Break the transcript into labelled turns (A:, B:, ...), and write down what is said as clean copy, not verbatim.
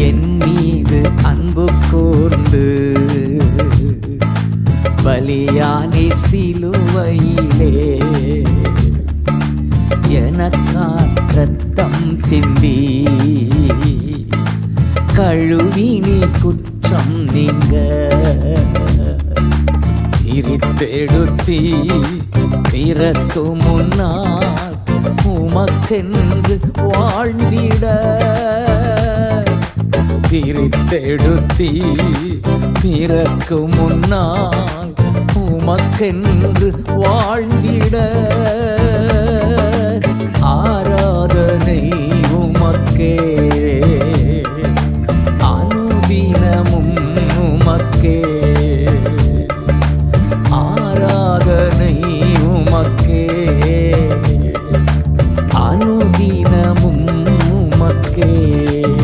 A: என் மீது அன்பு கூர்ந்து பலியானே சிலுவையிலே, எனக்கா ரத்தம் சிந்தி கழுவி நீ குற்றம் நீங்க பிரித்தெடுத்தி பிறக்கு முன்னால் உமக்கென்று வாழ்ந்திட, பிரித்தெடுத்தி பிறக்கு முன்னால் உமக்கென்று வாழ்ந்திட, ஆராதனை உமக்கே